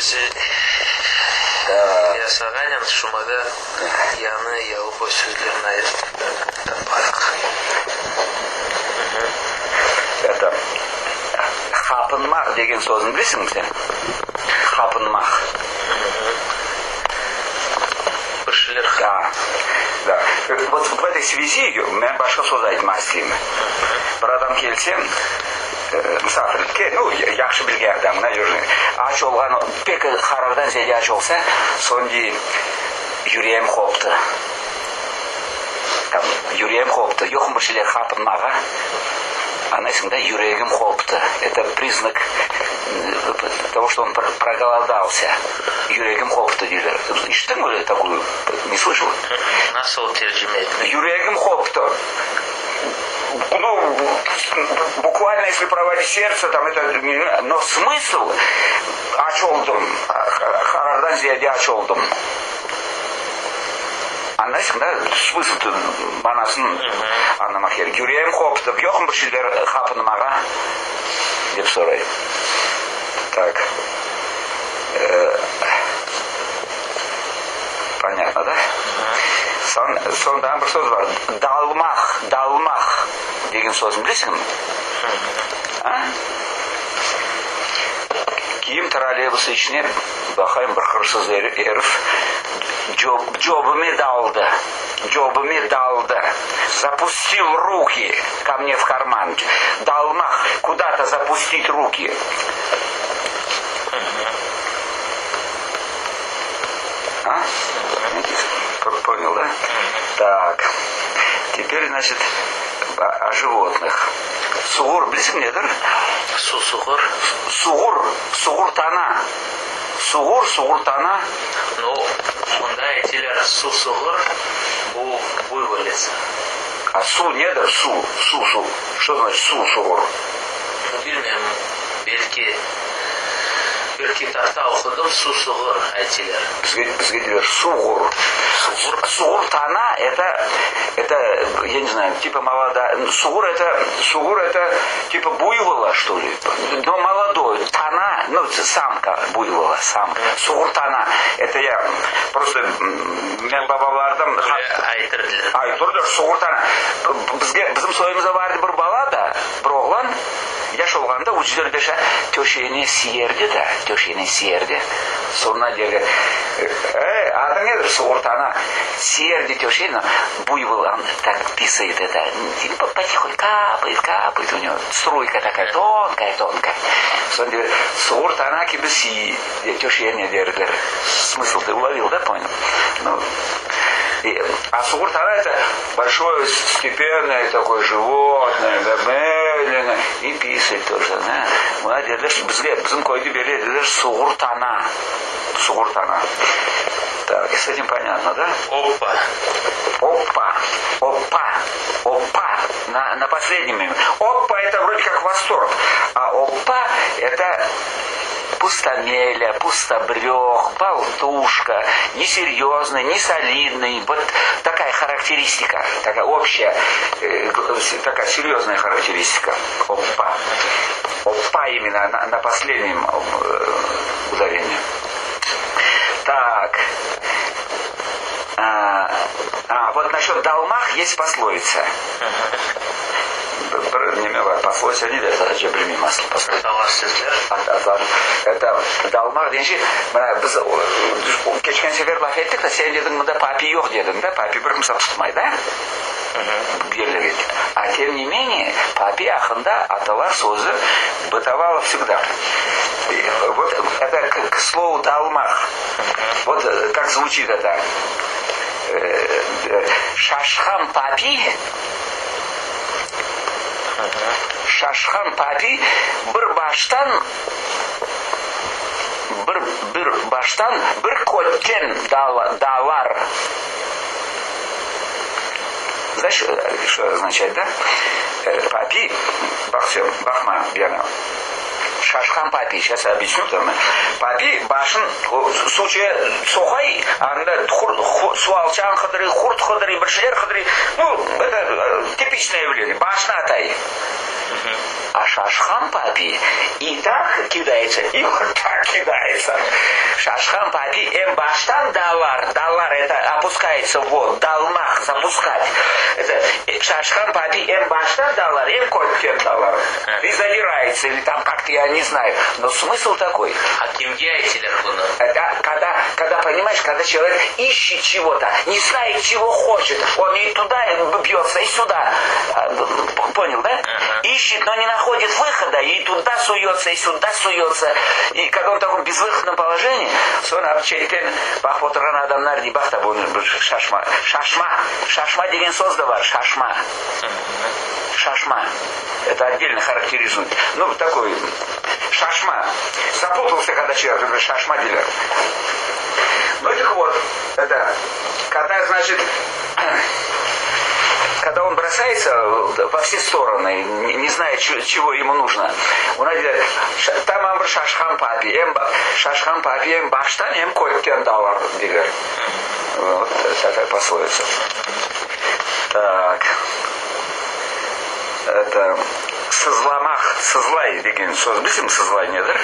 сөзі ясағанен шумада яны ялпо сөздерін айтпақ. Это хапынмақ деген сөзін білесің сен? Хапынмақ. Да. Вот в этой связи мен башка сөз айтма істеймін. Бір адам келсе, мысалы, яқшы білген адам, ач олған, пек қарардан зеде ач олса, сонда юреем қопты. Юреем қопты. Йоқым біршілер хапынмаға. Анайсың да, юрегім қопты. Это признак того, что он проголодался. Юрегім қопты дейлер. Иштің өлі такую? Не слышал? Насыл терджимет. Юрегім қопты. Ну, буквально, если проводить сердце, там это, но смысл ач олдым, харардан зияде ач олдым. Анайсың да, смысл манасын анламақ керек. Юреем қопты, йоқым бір шілдер хапынымаға деп сұрайды. Так. Понятно, да? Сонда бір сөз бар. Далмақ деген сөзін білесің? Киім троллейбусы ішіне бақайым бір қырсыз еріф джобыми далды, запустил руки ко мне в карман, далмах, куда-то запустить руки. Понял, да? Так, теперь, значит, о животных. Сугур, близко мне, да? Сугуртана. Сугуртана. Ну, онда этилер сугур буйволец. А су не да? Су. Что значит сугур? Ну, bilmem, belki тарта оқыдым, сугур айтилер. Бізге делер сугур. Сугуртана это, я не знаю, типа молодая. Сугур это типа буйвола, что ли. Но молодой. Тана, самка буйвола, самка. Сугуртана. Это я просто мен бабалардан айтырдыр сугуртана. Біздің сойымызда барды бір бала да, бір оғлан. Яш олғанда у жердеше төшені сиерді. Сонна деге, адың еді сугуртана. Сиерді төшені, буйвол так писает это. Потихоньку капает у него. Струйка такая тонкая. Сонда сугуртана кибіси төшені дерлер. Смысл ты уловил, да, понял? А сугуртана это большое степенное такое животное, да, медленно, и писает тоже, да. Молодец, bizim koydu belirlidir сугуртана. Так, с этим понятно, да? Опа. На последнем имя. Опа это вроде как восторг, а опа это пустомеля, пустобрех, болтушка, несерьезный, не солидный. Вот такая характеристика, такая общая, такая серьезная характеристика. Опа именно на последнем ударении. Так. Вот насчет далмах есть пословица. Пословица не дает, зачем прими масло. Это далмах денші, біз кешкен сефер лaf еттік, сен дедің, мұнда папи жоқ дедің, да? Папи бір мысал тұтмай, да? А тем не менее, папи ақында аталар сөзі бытовало всегда. Вот это к слову далмах. Вот как звучит это. Шашхан папи бір баштан бір көткен далар. Знаешь, что означает, да? Папи, бахма, верно. Шашхан папи, сейчас я объясню. Папи башын суче сухай, анда суалчан хыдыры, хурт хыдыры, біршілер хыдыры. Это типичное явление. Башна атай. А шашхан папи и так кидается, и так кидается. Шашхам папи эм баштан далар. Далар это опускается в воду. Далмах запускать. Это шашхам папи эм баштан далар. Эм коттен далар. И завирается. Или там как-то я не знаю. Но смысл такой. А кимге айтилер буну? Это когда, понимаешь, когда человек ищет чего-то, не знает, чего хочет, он и туда бьется, и сюда. Понял, да? Ищет, но не находит выхода, и туда суется, и сюда суется. И когда он в таком безвыходном положении, сон обчейтен, бахвот ранадам нарди бахта шашма. Шашма деген создавар, шашма. Шашма. Это отдельно характеризует. Ну, такой шашма. Запутался, когда человек говорит шашма дилер. Ну, так вот, это, когда, значит, когда он бросается во все стороны, не зная, чего ему нужно, он говорит, там амбр шашхам папи, эм баштан, эм коттен далар, дилер. Вот такая пословица. Так. Это созламах, созлай, деген, созбисим созлай, не, да?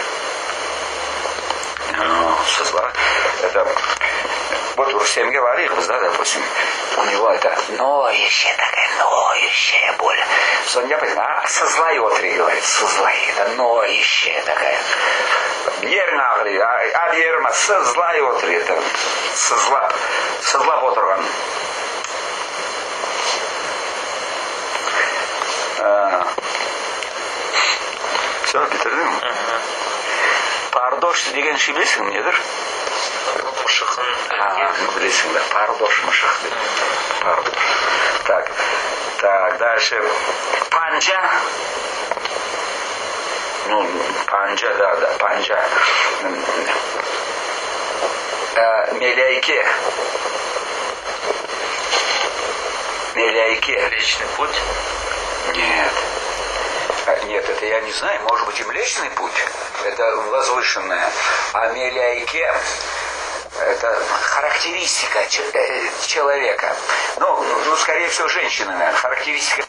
Созлай. Это вот Урсем говорил, да, допустим, у него это ноющая такая, ноющая боль. Сон я понимаю, созлайотри, говорит, созлай, это ноющая такая. Ернагри, а ерма, созлайотри, это созлаботорван. Все, бitirdin mi? Pardoş деген şey bilirsin mi nedir? Мушахын. Bilirsin de. Pardoş muşах. Pardoş. Так, дальше. Панча. Ну, панча, да, панча. Меляйке. Меляйке. Млечный путь. Нет. Нет, это я не знаю. Может быть, и Млечный путь. Это возвышенное. А Меляйке это характеристика человека. Ну, скорее всего, женщины, наверное. Характеристика